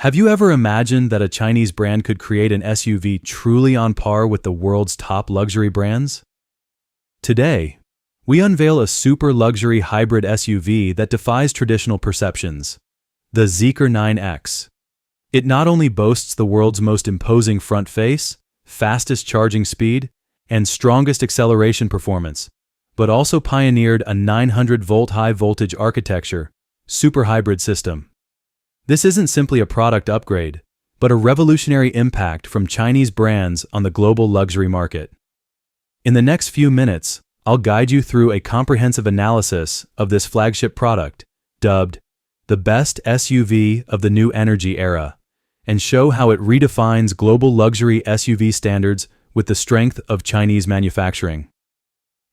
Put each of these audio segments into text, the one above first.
Have you ever imagined that a Chinese brand could create an SUV truly on par with the world's top luxury brands? Today, we unveil a super luxury hybrid SUV that defies traditional perceptions, the Zeekr 9X. It not only boasts the world's most imposing front face, fastest charging speed, and strongest acceleration performance, but also pioneered a 900-volt high-voltage architecture, super hybrid system. This isn't simply a product upgrade, but a revolutionary impact from Chinese brands on the global luxury market. In the next few minutes, I'll guide you through a comprehensive analysis of this flagship product, dubbed the best SUV of the new energy era, and show how it redefines global luxury SUV standards with the strength of Chinese manufacturing.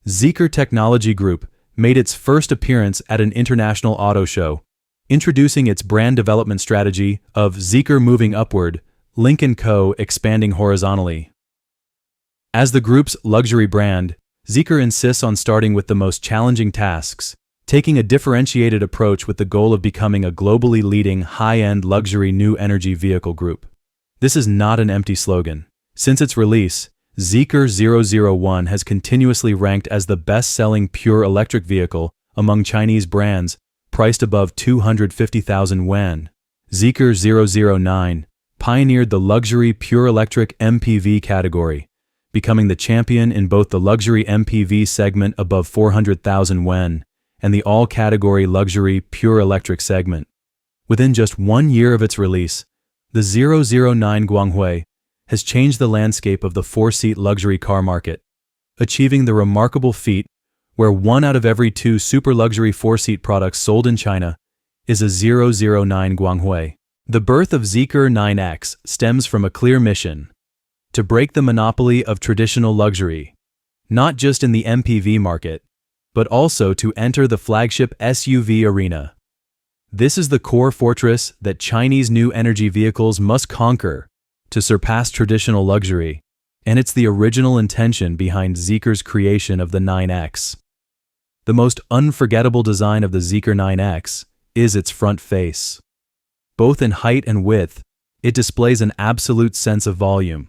Zeekr Technology Group made its first appearance at an international auto show, introducing its brand development strategy of Zeekr moving upward, Link & Co. expanding horizontally. As the group's luxury brand, Zeekr insists on starting with the most challenging tasks, taking a differentiated approach with the goal of becoming a globally leading high-end luxury new energy vehicle group. This is not an empty slogan. Since its release, Zeekr 001 has continuously ranked as the best-selling pure electric vehicle among Chinese brands priced above 250,000 yuan. Zeekr 009 pioneered the luxury pure electric MPV category, becoming the champion in both the luxury MPV segment above 400,000 yuan and the all-category luxury pure electric segment. Within just 1 year of its release, the 009 Guanghui has changed the landscape of the four-seat luxury car market, achieving the remarkable feat where 1 out of every 2 super luxury four-seat products sold in China is a 009 Guanghui. The birth of Zeekr 9X stems from a clear mission: to break the monopoly of traditional luxury, not just in the MPV market, but also to enter the flagship SUV arena. This is the core fortress that Chinese new energy vehicles must conquer to surpass traditional luxury, and it's the original intention behind Zeekr's creation of the 9X. The most unforgettable design of the Zeekr 9X is its front face. Both in height and width, it displays an absolute sense of volume.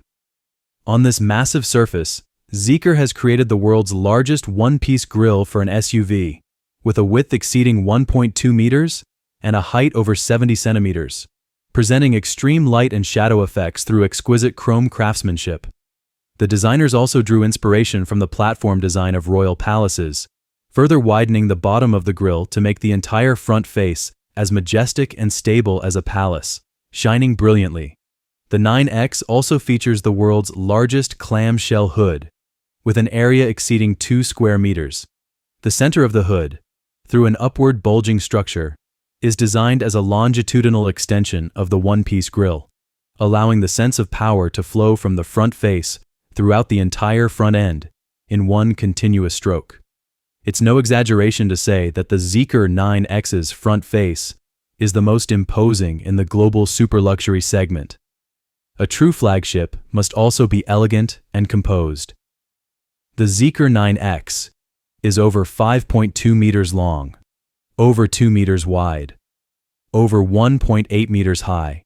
On this massive surface, Zeekr has created the world's largest one-piece grille for an SUV, with a width exceeding 1.2 meters and a height over 70 centimeters, presenting extreme light and shadow effects through exquisite chrome craftsmanship. The designers also drew inspiration from the platform design of royal palaces, further widening the bottom of the grille to make the entire front face as majestic and stable as a palace, shining brilliantly. The 9X also features the world's largest clamshell hood, with an area exceeding 2 square meters. The center of the hood, through an upward bulging structure, is designed as a longitudinal extension of the one-piece grille, allowing the sense of power to flow from the front face throughout the entire front end in one continuous stroke. It's no exaggeration to say that the Zeekr 9X's front face is the most imposing in the global super luxury segment. A true flagship must also be elegant and composed. The Zeekr 9X is over 5.2 meters long, over 2 meters wide, over 1.8 meters high,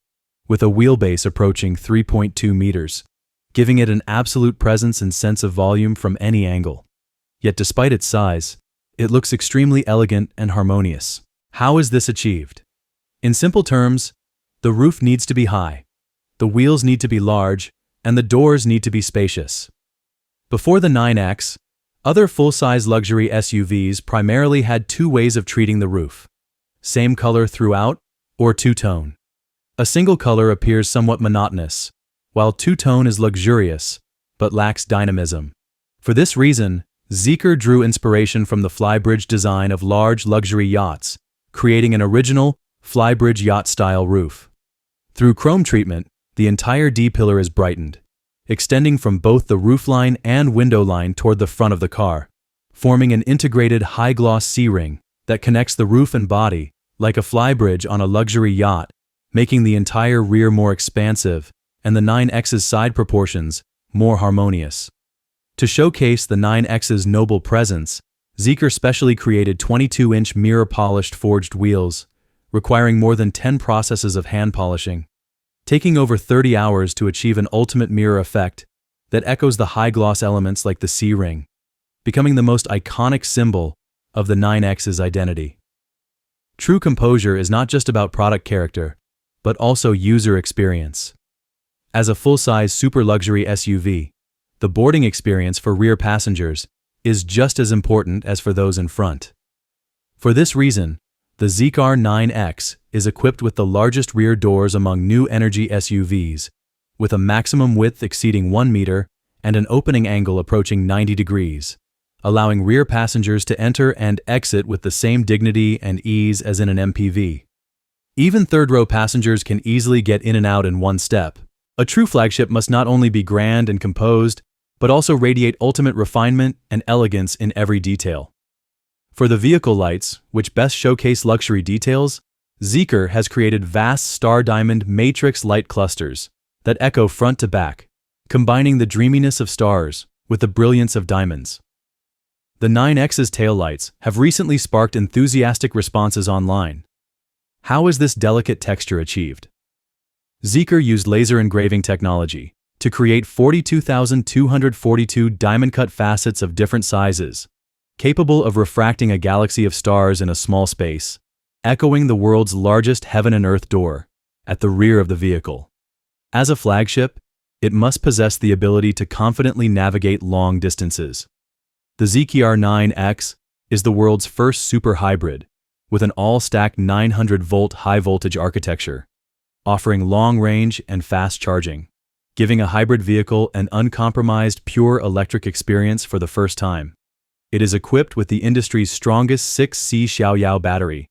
with a wheelbase approaching 3.2 meters, giving it an absolute presence and sense of volume from any angle. Yet despite its size, it looks extremely elegant and harmonious. How is this achieved? In simple terms, the roof needs to be high, the wheels need to be large, and the doors need to be spacious. Before the 9X, other full-size luxury SUVs primarily had 2 ways of treating the roof: same color throughout or two-tone. A single color appears somewhat monotonous, while two-tone is luxurious but lacks dynamism. For this reason, Zeekr drew inspiration from the flybridge design of large luxury yachts, creating an original flybridge yacht-style roof. Through chrome treatment, the entire D-pillar is brightened, extending from both the roofline and window line toward the front of the car, forming an integrated high-gloss C-ring that connects the roof and body like a flybridge on a luxury yacht, making the entire rear more expansive and the 9X's side proportions more harmonious. To showcase the 9X's noble presence, Zeekr specially created 22-inch mirror-polished forged wheels, requiring more than 10 processes of hand polishing. taking over 30 hours to achieve an ultimate mirror effect that echoes the high-gloss elements like the C-ring, becoming the most iconic symbol of the 9X's identity. True composure is not just about product character, but also user experience. As a full-size super luxury SUV, the boarding experience for rear passengers is just as important as for those in front. For this reason, the Zeekr 9X is equipped with the largest rear doors among new energy SUVs, with a maximum width exceeding 1 meter and an opening angle approaching 90 degrees, allowing rear passengers to enter and exit with the same dignity and ease as in an MPV. Even third-row passengers can easily get in and out in one step. A true flagship must not only be grand and composed, but also radiate ultimate refinement and elegance in every detail. For the vehicle lights, which best showcase luxury details, Zeekr has created vast star diamond matrix light clusters that echo front to back, combining the dreaminess of stars with the brilliance of diamonds. The 9X's taillights have recently sparked enthusiastic responses online. How is this delicate texture achieved? Zeekr used laser engraving technology to create 42,242 diamond-cut facets of different sizes, capable of refracting a galaxy of stars in a small space, echoing the world's largest heaven and earth door at the rear of the vehicle. As a flagship, it must possess the ability to confidently navigate long distances. The Zeekr 9X is the world's first super hybrid, with an all-stack 900-volt high-voltage architecture, offering long range and fast charging, giving a hybrid vehicle an uncompromised pure electric experience for the first time. It is equipped with the industry's strongest 6C Xiaoyao battery,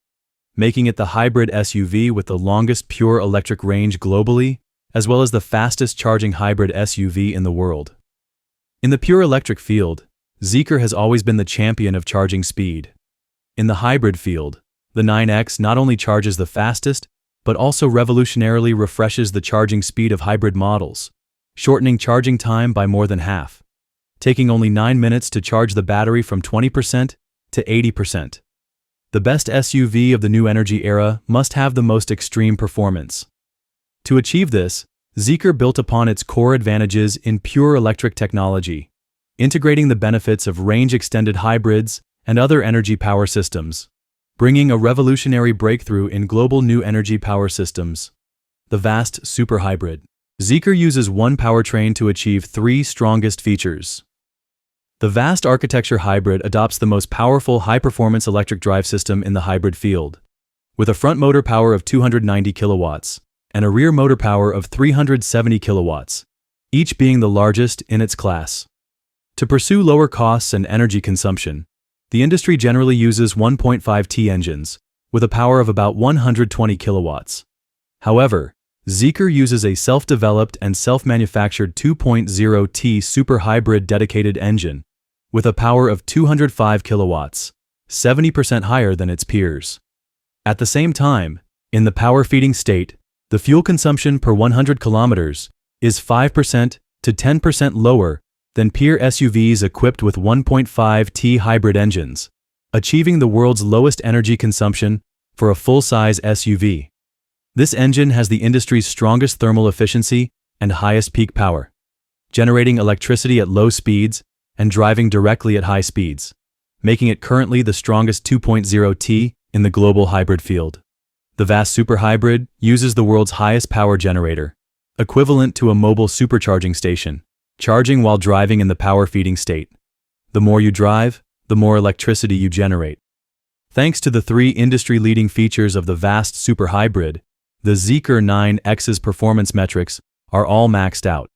making it the hybrid SUV with the longest pure electric range globally, as well as the fastest charging hybrid SUV in the world. In the pure electric field, Zeekr has always been the champion of charging speed. In the hybrid field, the 9X not only charges the fastest, but also revolutionarily refreshes the charging speed of hybrid models, shortening charging time by more than half, taking only 9 minutes to charge the battery from 20% to 80%. The best SUV of the new energy era must have the most extreme performance. To achieve this, Zeekr built upon its core advantages in pure electric technology, integrating the benefits of range-extended hybrids and other energy power systems, bringing a revolutionary breakthrough in global new energy power systems. The vast super hybrid. Zeekr uses one powertrain to achieve 3 strongest features. The vast architecture hybrid adopts the most powerful high-performance electric drive system in the hybrid field, with a front motor power of 290 kilowatts and a rear motor power of 370 kilowatts, each being the largest in its class. To pursue lower costs and energy consumption, the industry generally uses 1.5T engines, with a power of about 120 kilowatts. However, Zeekr uses a self-developed and self-manufactured 2.0T super hybrid dedicated engine, with a power of 205 kilowatts, 70% higher than its peers. At the same time, in the power-feeding state, the fuel consumption per 100 kilometers is 5% to 10% lower than peer SUVs equipped with 1.5T hybrid engines, achieving the world's lowest energy consumption for a full-size SUV. This engine has the industry's strongest thermal efficiency and highest peak power, generating electricity at low speeds and driving directly at high speeds, making it currently the strongest 2.0T in the global hybrid field. The vast super hybrid uses the world's highest power generator, equivalent to a mobile supercharging station, charging while driving in the power-feeding state. The more you drive, the more electricity you generate. Thanks to the 3 industry-leading features of the vast super hybrid, the Zeekr 9X's performance metrics are all maxed out.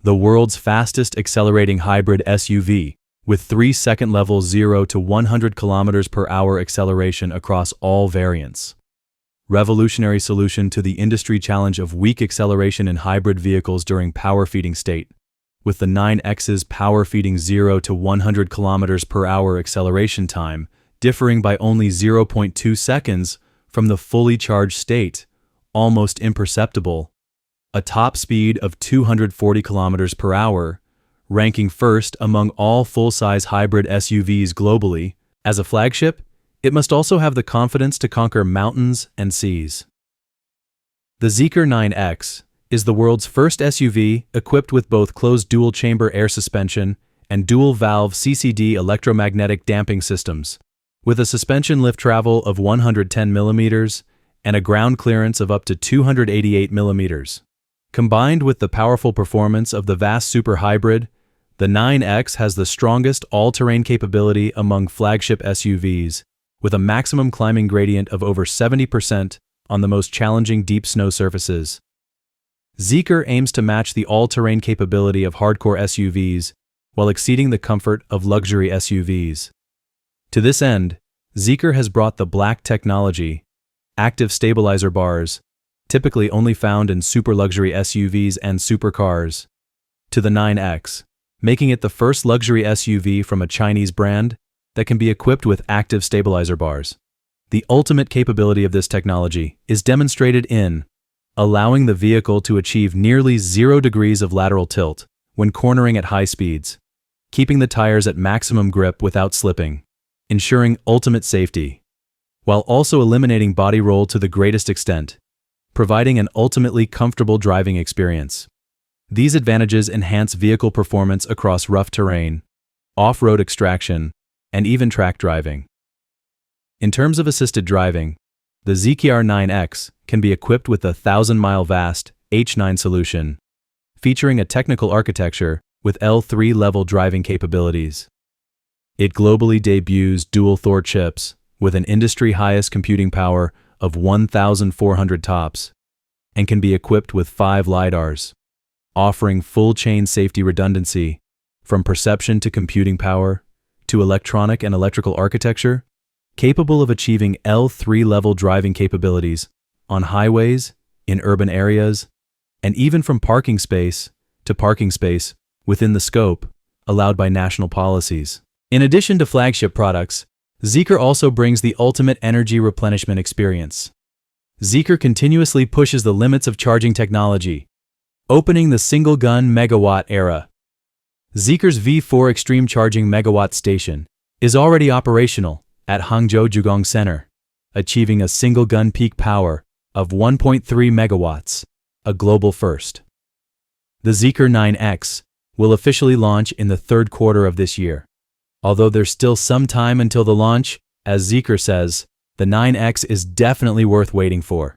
The world's fastest accelerating hybrid SUV, with 3-second level 0 to 100 km per hour acceleration across all variants. Revolutionary solution to the industry challenge of weak acceleration in hybrid vehicles during power-feeding state, with the 9X's power-feeding 0 to 100 km per hour acceleration time differing by only 0.2 seconds from the fully charged state, almost imperceptible, a top speed of 240 km per hour, ranking first among all full-size hybrid SUVs globally. As a flagship, it must also have the confidence to conquer mountains and seas. The Zeekr 9X is the world's first SUV equipped with both closed dual-chamber air suspension and dual-valve CCD electromagnetic damping systems, with a suspension lift travel of 110 millimeters and a ground clearance of up to 288 millimeters. Combined with the powerful performance of the vast super hybrid, the 9X has the strongest all-terrain capability among flagship SUVs, with a maximum climbing gradient of over 70% on the most challenging deep snow surfaces. Zeekr aims to match the all-terrain capability of hardcore SUVs while exceeding the comfort of luxury SUVs. To this end, Zeekr has brought the black technology, active stabilizer bars, typically only found in super luxury SUVs and supercars, to the 9X, making it the first luxury SUV from a Chinese brand that can be equipped with active stabilizer bars. The ultimate capability of this technology is demonstrated in allowing the vehicle to achieve nearly 0 degrees of lateral tilt when cornering at high speeds, keeping the tires at maximum grip without slipping, ensuring ultimate safety, while also eliminating body roll to the greatest extent, providing an ultimately comfortable driving experience. These advantages enhance vehicle performance across rough terrain, off-road extraction, and even track driving. In terms of assisted driving, the Zeekr 9X can be equipped with a 1,000-mile VAST H9 solution, featuring a technical architecture with L3-level driving capabilities. It globally debuts dual Thor chips with an industry-highest computing power of 1,400 TOPS and can be equipped with 5 LIDARs, offering full chain safety redundancy from perception to computing power to electronic and electrical architecture, capable of achieving L3-level driving capabilities on highways, in urban areas, and even from parking space to parking space within the scope allowed by national policies. In addition to flagship products, Zeekr also brings the ultimate energy replenishment experience. Zeekr continuously pushes the limits of charging technology, opening the single-gun megawatt era. Zeekr's V4 Extreme Charging Megawatt Station is already operational at Hangzhou Jugong Center, achieving a single-gun peak power of 1.3 megawatts, a global first. The Zeekr 9X will officially launch in the third quarter of this year. Although there's still some time until the launch, as Zeekr says, the 9X is definitely worth waiting for.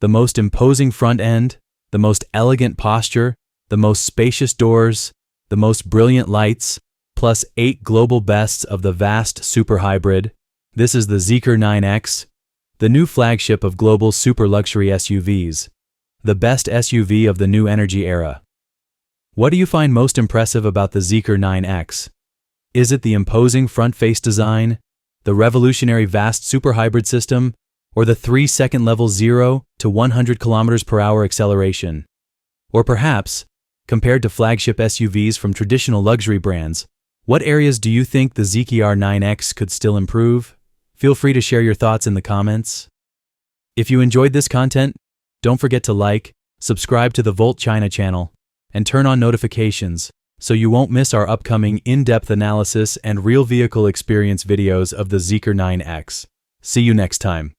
The most imposing front end, the most elegant posture, the most spacious doors, the most brilliant lights, plus 8 global bests of the vast super hybrid. This is the Zeekr 9X, the new flagship of global super luxury SUVs, the best SUV of the new energy era. What do you find most impressive about the Zeekr 9X? Is it the imposing front-face design, the revolutionary vast super hybrid system, or the 3-second level 0 to 100 km/h acceleration? Or perhaps, compared to flagship SUVs from traditional luxury brands, what areas do you think the Zeekr 9X could still improve? Feel free to share your thoughts in the comments. If you enjoyed this content, don't forget to like, subscribe to the Volt China channel, and turn on notifications so you won't miss our upcoming in-depth analysis and real vehicle experience videos of the Zeekr 9X. See you next time.